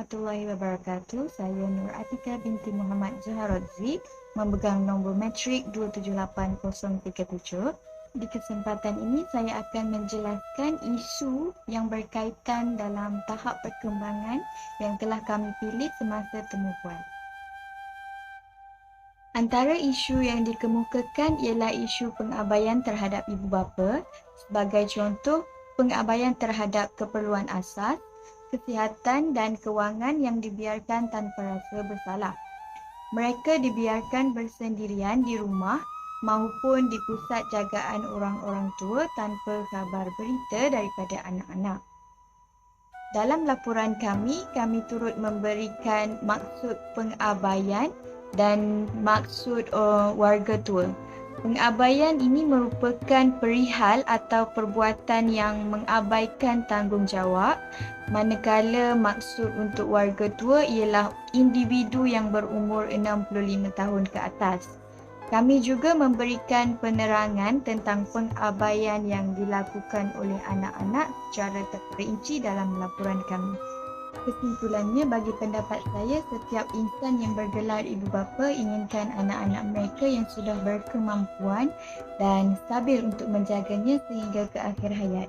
warahmatullahi wabarakatuh. Saya Nur Atika binti Muhammad Zaharodzi, memegang nombor matrik 278037. Di kesempatan ini saya akan menjelaskan isu yang berkaitan dalam tahap perkembangan yang telah kami pilih semasa temubual. Antara isu yang dikemukakan ialah isu pengabaian terhadap ibu bapa. Sebagai contoh, pengabaian terhadap keperluan asas, kesihatan dan kewangan yang dibiarkan tanpa rasa bersalah. Mereka dibiarkan bersendirian di rumah maupun di pusat jagaan orang-orang tua tanpa kabar berita daripada anak-anak. Dalam laporan kami turut memberikan maksud pengabaian dan maksud warga tua. Pengabaian ini merupakan perihal atau perbuatan yang mengabaikan tanggungjawab, manakala maksud untuk warga tua ialah individu yang berumur 65 tahun ke atas. Kami juga memberikan penerangan tentang pengabaian yang dilakukan oleh anak-anak secara terperinci dalam laporan kami. Kesimpulannya, bagi pendapat saya, setiap insan yang bergelar ibu bapa inginkan anak-anak mereka yang sudah berkemampuan dan stabil untuk menjaganya sehingga ke akhir hayat.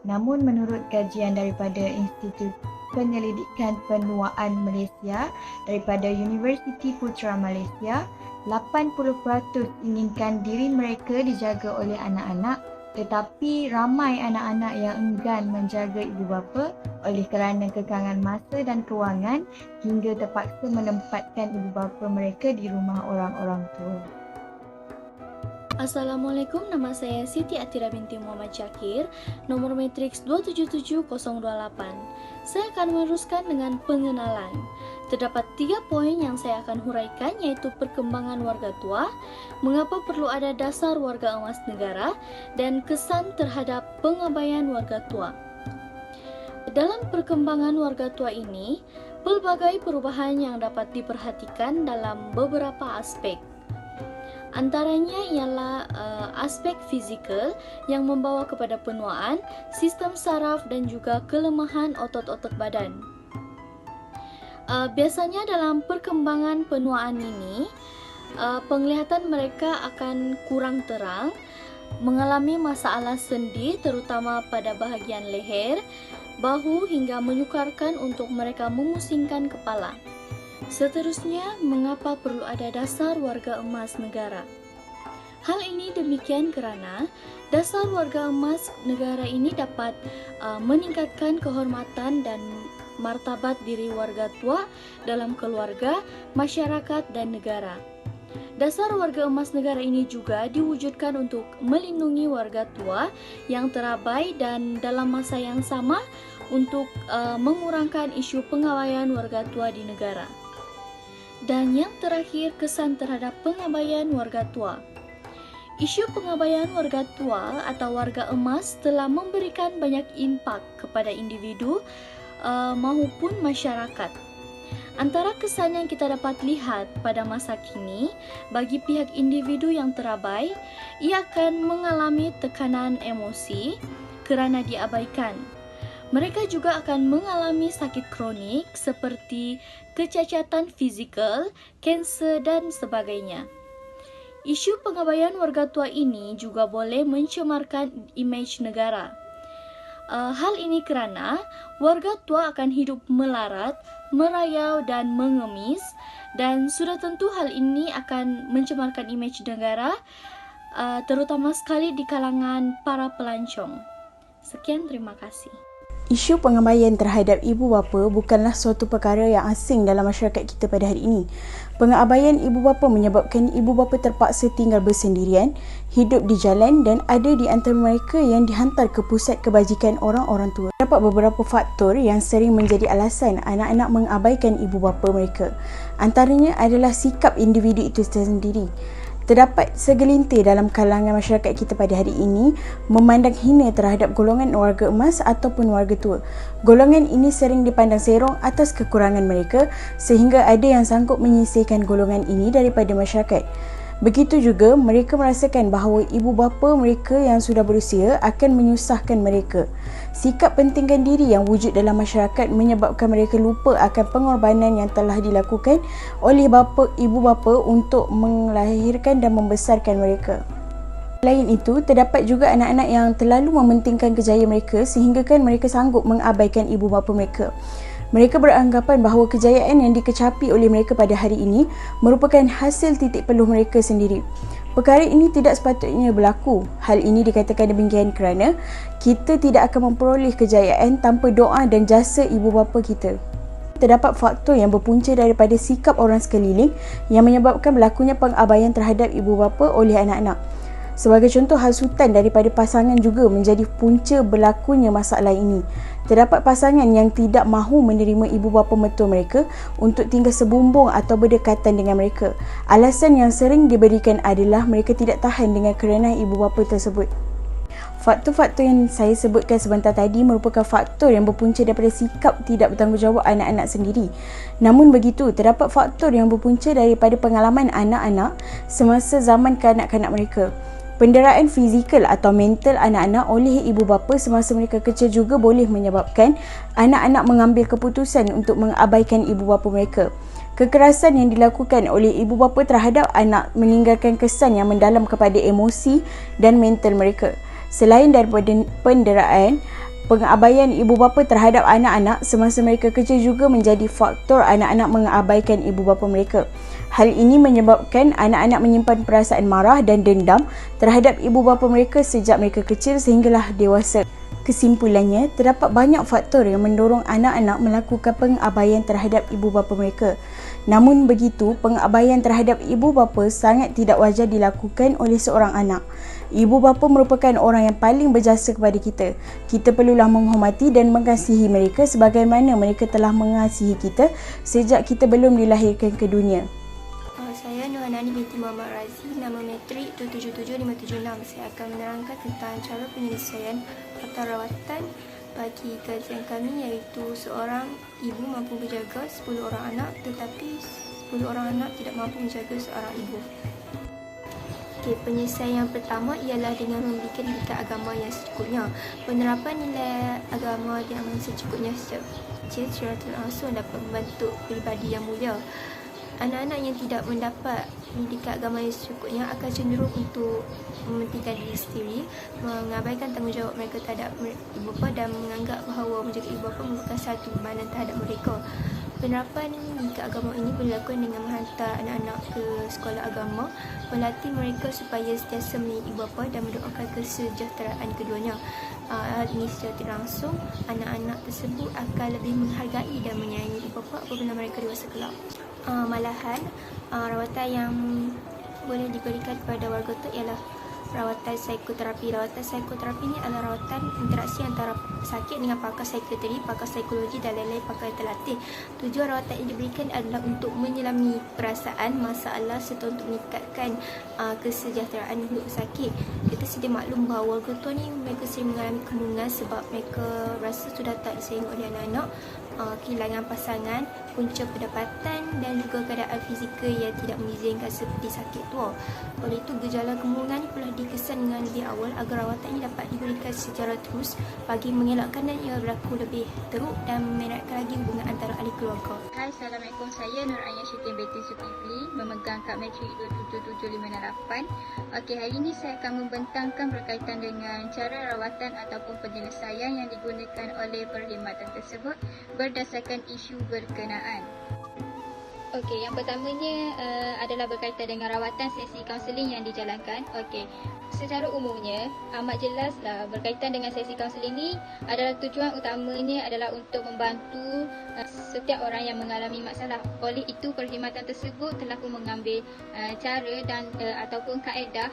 Namun menurut kajian daripada Institut Penyelidikan Penuaan Malaysia daripada Universiti Putra Malaysia, 80% inginkan diri mereka dijaga oleh anak-anak, tetapi ramai anak-anak yang enggan menjaga ibu bapa oleh kerana kekangan masa dan kewangan hingga terpaksa menempatkan ibu bapa mereka di rumah orang-orang tua. Assalamualaikum, nama saya Siti Atira binti Muhammad Syakir, nomor matriks 277028. Saya akan meneruskan dengan pengenalan. Terdapat 3 poin yang saya akan huraikan, iaitu perkembangan warga tua, mengapa perlu ada dasar warga emas negara, dan kesan terhadap pengabaian warga tua. Dalam perkembangan warga tua ini, pelbagai perubahan yang dapat diperhatikan dalam beberapa aspek. Antaranya ialah aspek fizikal yang membawa kepada penuaan, sistem saraf dan juga kelemahan otot-otot badan. Biasanya dalam perkembangan penuaan ini, penglihatan mereka akan kurang terang, mengalami masalah sendi terutama pada bahagian leher, bahu hingga menyukarkan untuk mereka memusingkan kepala. Seterusnya, mengapa perlu ada dasar warga emas negara? Hal ini demikian kerana dasar warga emas negara ini dapat meningkatkan kehormatan dan martabat diri warga tua dalam keluarga, masyarakat dan negara. Dasar warga emas negara ini juga diwujudkan untuk melindungi warga tua yang terabai dan dalam masa yang sama untuk mengurangkan isu pengabaian warga tua di negara. Dan yang terakhir, kesan terhadap pengabaian warga tua. Isu pengabaian warga tua atau warga emas telah memberikan banyak impak kepada individu maupun masyarakat. Antara kesan yang kita dapat lihat pada masa kini, bagi pihak individu yang terabai, ia akan mengalami tekanan emosi kerana diabaikan. Mereka juga akan mengalami sakit kronik seperti kecacatan fizikal, kanser dan sebagainya. Isu pengabaian warga tua ini juga boleh mencemarkan imej negara. Hal ini kerana warga tua akan hidup melarat, merayau dan mengemis, dan sudah tentu hal ini akan mencemarkan imej negara, terutama sekali di kalangan para pelancong. Sekian, terima kasih. Isu pengabaian terhadap ibu bapa bukanlah suatu perkara yang asing dalam masyarakat kita pada hari ini. Pengabaian ibu bapa menyebabkan ibu bapa terpaksa tinggal bersendirian, hidup di jalan dan ada di antara mereka yang dihantar ke pusat kebajikan orang-orang tua. Terdapat beberapa faktor yang sering menjadi alasan anak-anak mengabaikan ibu bapa mereka. Antaranya adalah sikap individu itu sendiri. Terdapat segelintir dalam kalangan masyarakat kita pada hari ini memandang hina terhadap golongan warga emas ataupun warga tua. Golongan ini sering dipandang serong atas kekurangan mereka sehingga ada yang sanggup menyisihkan golongan ini daripada masyarakat. Begitu juga mereka merasakan bahawa ibu bapa mereka yang sudah berusia akan menyusahkan mereka. Sikap pentingkan diri yang wujud dalam masyarakat menyebabkan mereka lupa akan pengorbanan yang telah dilakukan oleh ibu bapa untuk melahirkan dan membesarkan mereka. Selain itu, terdapat juga anak-anak yang terlalu mementingkan kejayaan mereka sehinggakan mereka sanggup mengabaikan ibu bapa mereka. Mereka beranggapan bahawa kejayaan yang dikecapi oleh mereka pada hari ini merupakan hasil titik peluh mereka sendiri. Perkara ini tidak sepatutnya berlaku. Hal ini dikatakan demikian kerana kita tidak akan memperoleh kejayaan tanpa doa dan jasa ibu bapa kita. Terdapat faktor yang berpunca daripada sikap orang sekeliling yang menyebabkan berlakunya pengabaian terhadap ibu bapa oleh anak-anak. Sebagai contoh, hasutan daripada pasangan juga menjadi punca berlakunya masalah ini. Terdapat pasangan yang tidak mahu menerima ibu bapa mertua mereka untuk tinggal sebumbung atau berdekatan dengan mereka. Alasan yang sering diberikan adalah mereka tidak tahan dengan kerenah ibu bapa tersebut. Faktor-faktor yang saya sebutkan sebentar tadi merupakan faktor yang berpunca daripada sikap tidak bertanggungjawab anak-anak sendiri. Namun begitu, terdapat faktor yang berpunca daripada pengalaman anak-anak semasa zaman kanak-kanak mereka. Penderaan fizikal atau mental anak-anak oleh ibu bapa semasa mereka kecil juga boleh menyebabkan anak-anak mengambil keputusan untuk mengabaikan ibu bapa mereka. Kekerasan yang dilakukan oleh ibu bapa terhadap anak meninggalkan kesan yang mendalam kepada emosi dan mental mereka. Selain daripada penderaan, pengabaian ibu bapa terhadap anak-anak semasa mereka kecil juga menjadi faktor anak-anak mengabaikan ibu bapa mereka. Hal ini menyebabkan anak-anak menyimpan perasaan marah dan dendam terhadap ibu bapa mereka sejak mereka kecil sehinggalah dewasa. Kesimpulannya, terdapat banyak faktor yang mendorong anak-anak melakukan pengabaian terhadap ibu bapa mereka. Namun begitu, pengabaian terhadap ibu bapa sangat tidak wajar dilakukan oleh seorang anak. Ibu bapa merupakan orang yang paling berjasa kepada kita. Kita perlulah menghormati dan mengasihi mereka sebagaimana mereka telah mengasihi kita sejak kita belum dilahirkan ke dunia. Saya Nuhanani binti Muhammad Razi, nama matrik 777576. Saya akan menerangkan tentang cara penyelesaian atau rawatan bagi kajian kami, iaitu seorang ibu mampu menjaga 10 orang anak tetapi 10 orang anak tidak mampu menjaga seorang ibu. Penyelesaian yang pertama ialah dengan memberikan didikan agama yang secukupnya. Penerapan nilai agama yang secukupnya secara langsung dapat membentuk pribadi yang mulia. Anak-anak yang tidak mendapat pendidikan agama yang secukupnya akan cenderung untuk mementingkan diri sendiri, mengabaikan tanggungjawab mereka terhadap ibu bapa dan menganggap bahawa menjaga ibu bapa merupakan satu bebanan terhadap mereka. Penerapan pendidikan agama ini boleh dilakukan dengan menghantar anak-anak ke sekolah agama, melatih mereka supaya sentiasa menyayangi ibu bapa dan mendoakan kesejahteraan keduanya. Ini secara tidak langsung, anak-anak tersebut akan lebih menghargai dan menyayangi ibu bapa apabila mereka dewasa kelak. Malahan, rawatan yang boleh diberikan kepada warga itu ialah rawatan psikoterapi. Rawatan psikoterapi ini adalah rawatan interaksi antara pesakit dengan pakar psikiatri, pakar psikologi dan lain-lain pakar yang terlatih. Tujuan rawatan yang diberikan adalah untuk menyelami perasaan, masalah serta untuk meningkatkan kesejahteraan hidup pesakit. Kita sedia maklum bahawa warga tua ni mereka sering mengalami kebingungan sebab mereka rasa sudah tak disayangi oleh anak-anak, kehilangan pasangan, punca pendapatan dan juga keadaan fizikal yang tidak mengizinkan seperti sakit tua. Oleh itu, gejala kemurungan ini perlu dikesan dengan lebih awal agar rawatan ini dapat diberikan secara terus bagi mengelakkan dan ia berlaku lebih teruk dan memeratkan lagi hubungan antara ahli keluarga. Hai, Assalamualaikum. Saya Nur Aya Syitin binti Zulkifli, memegang kad matrik 27758. Okey, hari ini saya akan membentangkan berkaitan dengan cara rawatan ataupun penyelesaian yang digunakan oleh perkhidmatan tersebut berdasarkan isu berkenaan. Okey, yang pertamanya adalah berkaitan dengan rawatan sesi kaunseling yang dijalankan. Okey, secara umumnya amat jelaslah berkaitan dengan sesi kaunseling ini adalah tujuan utamanya adalah untuk membantu setiap orang yang mengalami masalah. Oleh itu, perkhidmatan tersebut telah pun mengambil cara dan ataupun kaedah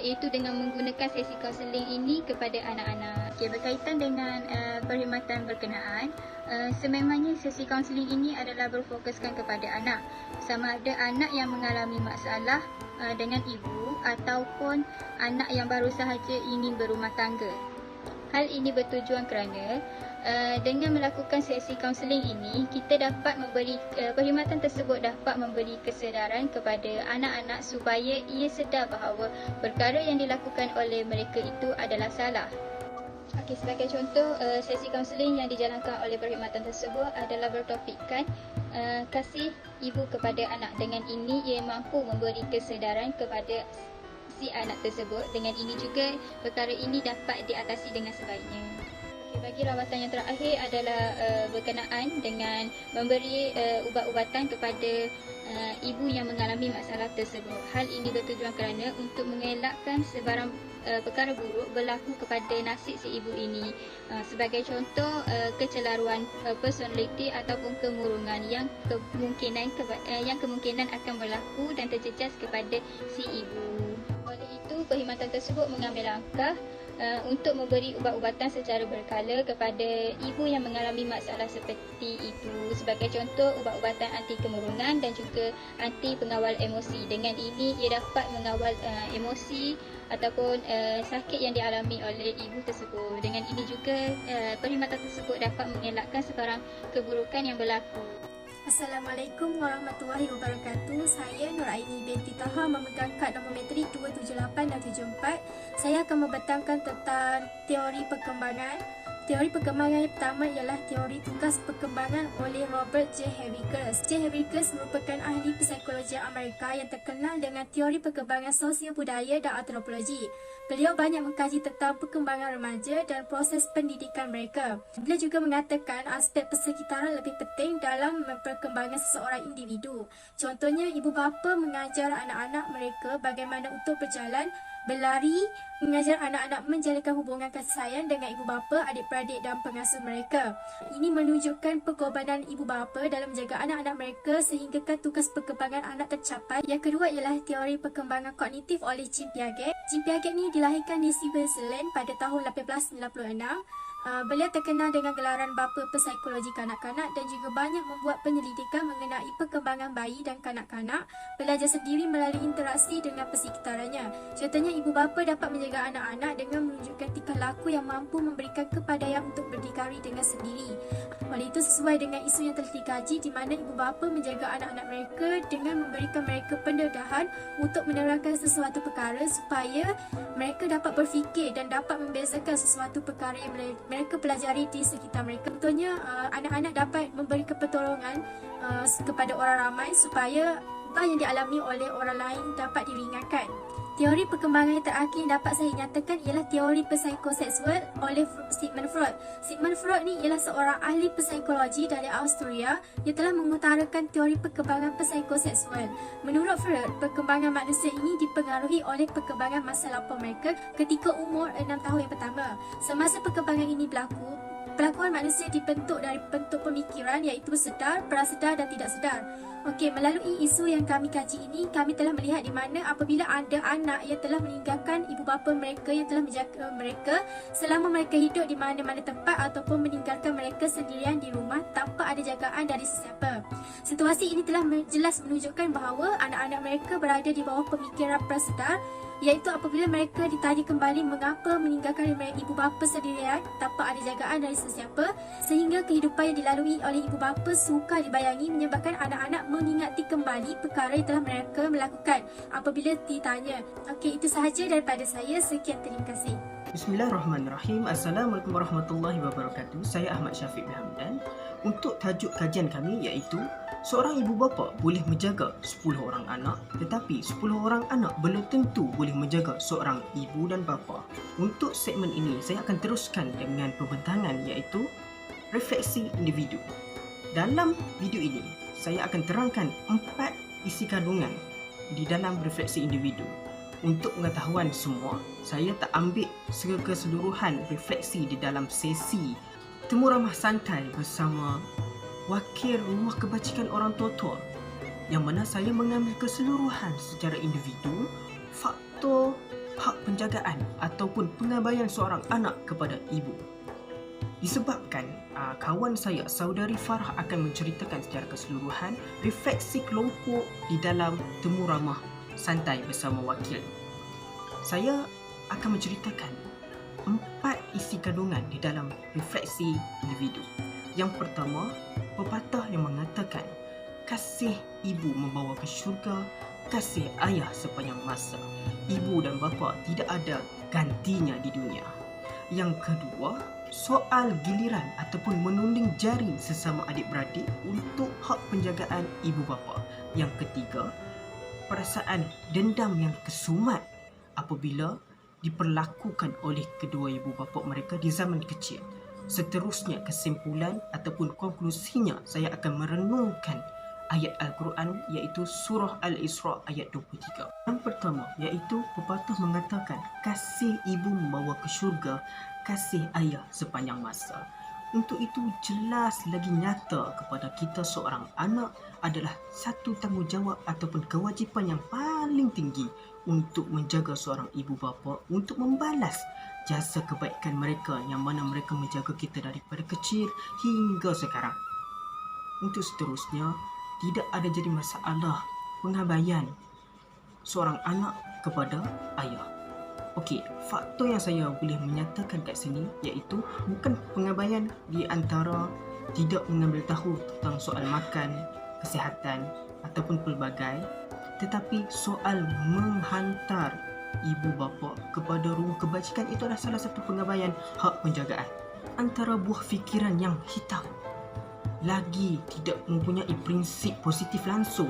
iaitu dengan menggunakan sesi kaunseling ini kepada anak-anak. Okey, berkaitan dengan perkhidmatan berkenaan, sememangnya sesi kaunseling ini adalah berfokuskan kepada anak, sama ada anak yang mengalami masalah dengan ibu ataupun anak yang baru sahaja ingin berumah tangga. Hal ini bertujuan kerana dengan melakukan sesi kaunseling ini, kita dapat memberi perkhidmatan tersebut dapat memberi kesedaran kepada anak-anak supaya ia sedar bahawa perkara yang dilakukan oleh mereka itu adalah salah. Okey, sebagai contoh, sesi kaunseling yang dijalankan oleh perkhidmatan tersebut adalah bertopikkan kasih ibu kepada anak. Dengan ini ia mampu memberi kesedaran kepada si anak tersebut. Dengan ini juga perkara ini dapat diatasi dengan sebaiknya. Okey, bagi rawatan yang terakhir adalah berkenaan dengan memberi ubat-ubatan kepada ibu yang mengalami masalah tersebut. Hal ini bertujuan kerana untuk mengelakkan sebarang perkara buruk berlaku kepada nasib si ibu ini. Sebagai contoh, kecelaruan personaliti ataupun kemurungan yang kemungkinan akan berlaku dan terjejas kepada si ibu. Oleh itu, perkhidmatan tersebut mengambil langkah untuk memberi ubat-ubatan secara berkala kepada ibu yang mengalami masalah seperti itu. Sebagai contoh, ubat-ubatan anti kemurungan dan juga anti pengawal emosi. Dengan ini ia dapat mengawal emosi ataupun sakit yang dialami oleh ibu tersebut. Dengan ini juga perkhidmatan tersebut dapat mengelakkan sebarang keburukan yang berlaku. Assalamualaikum warahmatullahi wabarakatuh. Saya Nuraini binti Taha, memegang kad nombor matrik 278 dan 74. Saya akan membentangkan tentang teori perkembangan. Teori perkembangan yang pertama ialah teori tugas perkembangan oleh Robert J. Hewigers. J. Hewigers merupakan ahli psikologi Amerika yang terkenal dengan teori perkembangan sosial budaya dan antropologi. Beliau banyak mengkaji tentang perkembangan remaja dan proses pendidikan mereka. Beliau juga mengatakan aspek persekitaran lebih penting dalam perkembangan seseorang individu. Contohnya, ibu bapa mengajar anak-anak mereka bagaimana untuk berjalan, berlari, mengajar anak-anak menjalinkan hubungan kasih sayang dengan ibu bapa, adik-beradik dan pengasuh mereka. Ini menunjukkan pengorbanan ibu bapa dalam menjaga anak-anak mereka sehinggakan tugas perkembangan anak tercapai. Yang kedua ialah teori perkembangan kognitif oleh Jean Piaget. Jean Piaget ni dilahirkan di Switzerland pada tahun 1896. Beliau terkenal dengan gelaran bapa psikologi kanak-kanak dan juga banyak membuat penyelidikan mengenai perkembangan bayi dan kanak-kanak, belajar sendiri melalui interaksi dengan persekitarannya. Contohnya, ibu bapa dapat menjaga anak-anak dengan menunjukkan tingkah laku yang mampu memberikan kepadanya untuk berdikari dengan sendiri. Oleh itu, sesuai dengan isu yang telah dikaji di mana ibu bapa menjaga anak-anak mereka dengan memberikan mereka pendedahan untuk menerangkan sesuatu perkara supaya mereka dapat berfikir dan dapat membezakan sesuatu perkara yang mereka pelajari di sekitar mereka. Contohnya, anak-anak dapat memberikan pertolongan kepada orang ramai supaya beban yang dialami oleh orang lain dapat diringankan. Teori perkembangan yang terakhir yang dapat saya nyatakan ialah teori psikoseksual oleh Sigmund Freud. Sigmund Freud ni ialah seorang ahli psikologi dari Austria yang telah mengutarakan teori perkembangan psikoseksual. Menurut Freud, perkembangan manusia ini dipengaruhi oleh perkembangan masa lampau mereka ketika umur 6 tahun yang pertama. Semasa perkembangan ini berlaku, pelakuan manusia dibentuk dari bentuk pemikiran iaitu sedar, prasedar dan tidak sedar. Okey, melalui isu yang kami kaji ini, kami telah melihat di mana apabila ada anak yang telah meninggalkan ibu bapa mereka yang telah menjaga mereka selama mereka hidup di mana-mana tempat ataupun meninggalkan mereka sendirian di rumah tanpa ada jagaan dari sesiapa. Situasi ini telah jelas menunjukkan bahawa anak-anak mereka berada di bawah pemikiran prasedar, iaitu apabila mereka ditanya kembali mengapa meninggalkan ibu bapa sendirian tanpa ada jagaan dari sesiapa, sehingga kehidupan yang dilalui oleh ibu bapa sukar dibayangi menyebabkan anak-anak mengingati kembali perkara yang telah mereka melakukan apabila ditanya. Okey, itu sahaja daripada saya. Sekian, terima kasih. Bismillahirrahmanirrahim. Assalamualaikum warahmatullahi wabarakatuh. Saya Ahmad Syafiq bin Hamdan. Untuk tajuk kajian kami iaitu seorang ibu bapa boleh menjaga 10 orang anak, tetapi 10 orang anak belum tentu boleh menjaga seorang ibu dan bapa. Untuk segmen ini, saya akan teruskan dengan pembentangan iaitu refleksi individu. Dalam video ini, saya akan terangkan 4 isi kandungan di dalam refleksi individu. Untuk pengetahuan semua, saya tak ambil keseluruhan refleksi di dalam sesi temu ramah santai bersama wakil rumah kebajikan orang tua-tua, yang mana saya mengambil keseluruhan secara individu faktor hak penjagaan ataupun pengabaian seorang anak kepada ibu. Disebabkan kawan saya, saudari Farah, akan menceritakan secara keseluruhan refleksi kelompok di dalam temu ramah santai bersama wakil. Saya akan menceritakan 4 isi kandungan di dalam refleksi individu. Yang pertama, pepatah yang mengatakan kasih ibu membawa ke syurga, kasih ayah sepanjang masa. Ibu dan bapa tidak ada gantinya di dunia. Yang kedua, soal giliran ataupun menunding jari sesama adik-beradik untuk hak penjagaan ibu bapa. Yang ketiga, perasaan dendam yang kesumat apabila diperlakukan oleh kedua ibu bapa mereka di zaman kecil. Seterusnya, kesimpulan ataupun konklusinya, saya akan merenungkan ayat Al-Quran iaitu surah Al-Isra ayat 23. Yang pertama iaitu pepatah mengatakan kasih ibu membawa ke syurga, kasih ayah sepanjang masa. Untuk itu jelas lagi nyata kepada kita seorang anak adalah satu tanggungjawab ataupun kewajipan yang paling tinggi untuk menjaga seorang ibu bapa, untuk membalas jasa kebaikan mereka yang mana mereka menjaga kita daripada kecil hingga sekarang. Untuk seterusnya, tidak ada jadi masalah pengabaian seorang anak kepada ayah. Okey, faktor yang saya boleh menyatakan kat sini iaitu bukan pengabaian di antara tidak mengambil tahu tentang soal makan, kesihatan ataupun pelbagai, tetapi soal menghantar ibu bapa kepada rumah kebajikan itu adalah salah satu pengabaian hak penjagaan. Antara buah fikiran yang hitam lagi tidak mempunyai prinsip positif langsung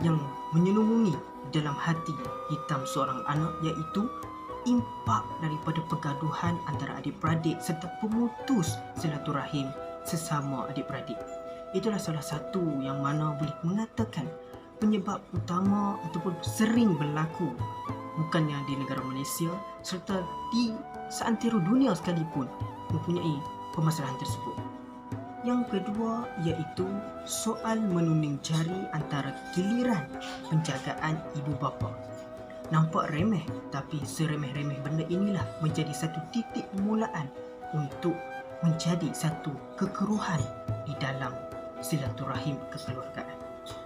yang menyelubungi dalam hati hitam seorang anak iaitu impak daripada pergaduhan antara adik-beradik serta pemutus silaturahim sesama adik-beradik. Itulah salah satu yang mana boleh mengatakan penyebab utama ataupun sering berlaku bukannya di negara Malaysia serta di seantero dunia sekalipun mempunyai permasalahan tersebut. Yang kedua iaitu soal menunding jari antara giliran penjagaan ibu bapa. Nampak remeh, tapi seremeh-remeh benda inilah menjadi satu titik permulaan untuk menjadi satu kekeruhan di dalam silaturahim kekeluargaan.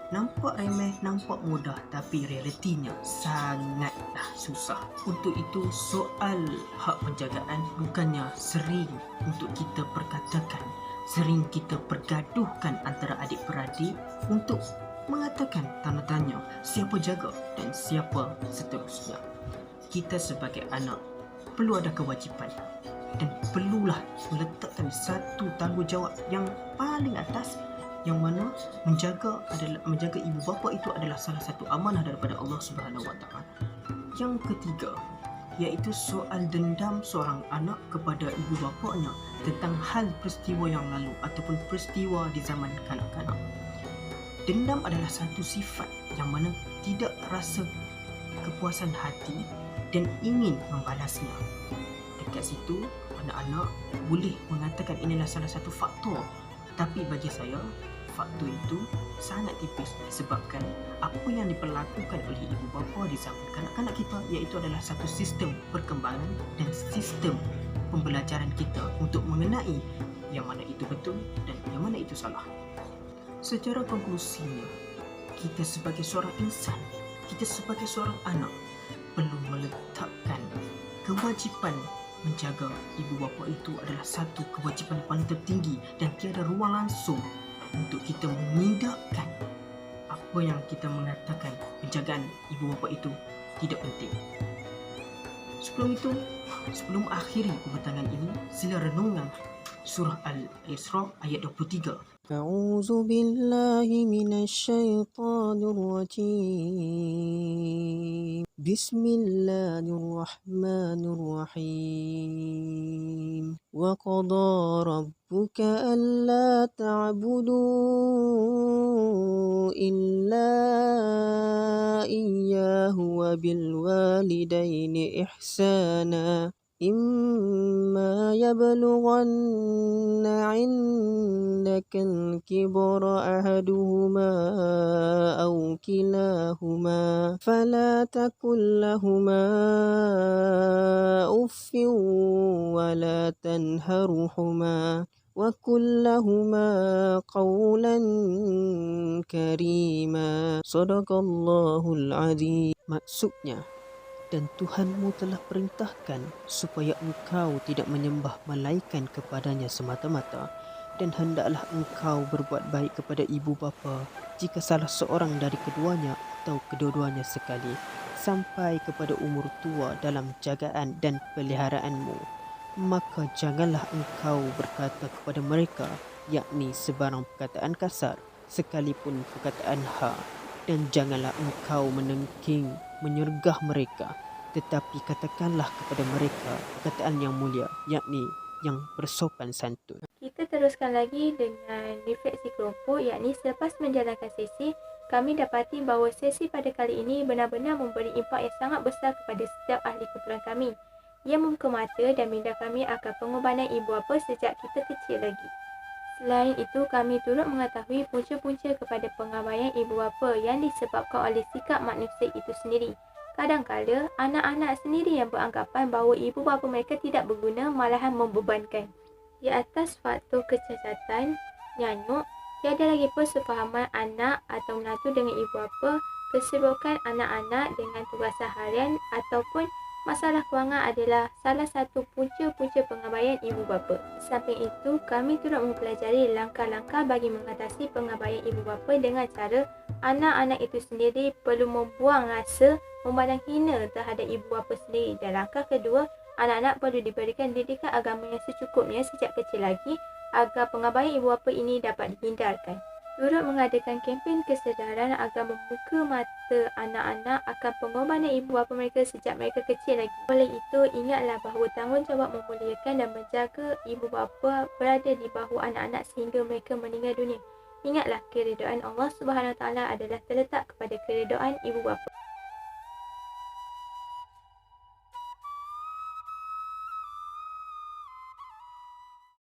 Nampak remeh, nampak mudah, tapi realitinya sangatlah susah. Untuk itu, soal hak penjagaan bukannya sering untuk kita perkatakan, sering kita pergaduhkan antara adik-beradik untuk mengatakan tanda tanya siapa jaga dan siapa seterusnya. Kita sebagai anak perlu ada kewajipan dan perlulah meletakkan satu tanggungjawab yang paling atas, yang mana menjaga ibu bapa itu adalah salah satu amanah daripada Allah Subhanahu Wa Taala. Yang ketiga iaitu soal dendam seorang anak kepada ibu bapanya tentang hal peristiwa yang lalu ataupun peristiwa di zaman kanak-kanak. Dendam adalah satu sifat yang mana tidak rasa kepuasan hati dan ingin membalasnya. Dekat situ, anak-anak boleh mengatakan inilah salah satu faktor. Tapi bagi saya, faktor itu sangat tipis disebabkan apa yang diperlakukan oleh ibu bapa di zaman kanak-kanak kita iaitu adalah satu sistem perkembangan dan sistem pembelajaran kita untuk mengenai yang mana itu betul dan yang mana itu salah. Secara konklusinya, kita sebagai seorang insan, kita sebagai seorang anak perlu meletakkan kewajipan menjaga ibu bapa itu adalah satu kewajipan paling tertinggi dan tiada ruang langsung untuk kita menindakkan apa yang kita mengatakan penjagaan ibu bapa itu tidak penting. Sebelum akhiri perbincangan ini, sila renungan surah Al-Isra ayat 23. A'udzu billahi minasyaitonir rajim. Bismillahirrahmanirrahim. Wa qada rabbuka alla ta'budu illa iyyahu wa bil walidaini ihsana. إما يبلغن عندك الكبر أحدهما أو كلاهما فلا تقل لهما أف ولا تنهرهما وقل لهما قولا كريما. Sadaqallahul Azim. Maksudnya, Dan Tuhanmu telah perintahkan supaya engkau tidak menyembah malaikat kepadanya semata-mata, dan hendaklah engkau berbuat baik kepada ibu bapa jika salah seorang dari keduanya atau kedua-duanya sekali, sampai kepada umur tua dalam jagaan dan peliharaanmu. Maka janganlah engkau berkata kepada mereka, yakni sebarang perkataan kasar, sekalipun perkataan hak, dan janganlah engkau menengking menyergah mereka, tetapi katakanlah kepada mereka perkataan yang mulia, yakni yang bersopan santun. Kita teruskan lagi dengan refleksi kelompok, yakni selepas menjalankan sesi, kami dapati bahawa sesi pada kali ini benar-benar memberi impak yang sangat besar kepada setiap ahli kumpulan kami. Ia membuka mata dan minda kami akan pengorbanan ibu bapa sejak kita kecil lagi. Selain itu, kami turut mengetahui punca-punca kepada pengabaian ibu bapa yang disebabkan oleh sikap manusia itu sendiri. Kadang-kadang, anak-anak sendiri yang beranggapan bahawa ibu bapa mereka tidak berguna, malahan membebankan. Di atas faktor kecacatan, nyanyuk, tiada lagi persefahaman anak atau menantu dengan ibu bapa, kesibukan anak-anak dengan tugas harian ataupun masalah kewangan adalah salah satu punca-punca pengabaian ibu bapa. Samping itu, kami turut mempelajari langkah-langkah bagi mengatasi pengabaian ibu bapa dengan cara anak-anak itu sendiri perlu membuang rasa memandang hina terhadap ibu bapa sendiri. Dan langkah kedua, anak-anak perlu diberikan didikan agama yang secukupnya sejak kecil lagi agar pengabaian ibu bapa ini dapat dihindarkan. Turut mengadakan kempen kesedaran agar membuka mata anak-anak akan pengorbanan ibu bapa mereka sejak mereka kecil lagi. Oleh itu, ingatlah bahawa tanggungjawab memuliakan dan menjaga ibu bapa berada di bahu anak-anak sehingga mereka meninggal dunia. Ingatlah, keridaan Allah Subhanahu Wa Taala adalah terletak kepada keridaan ibu bapa.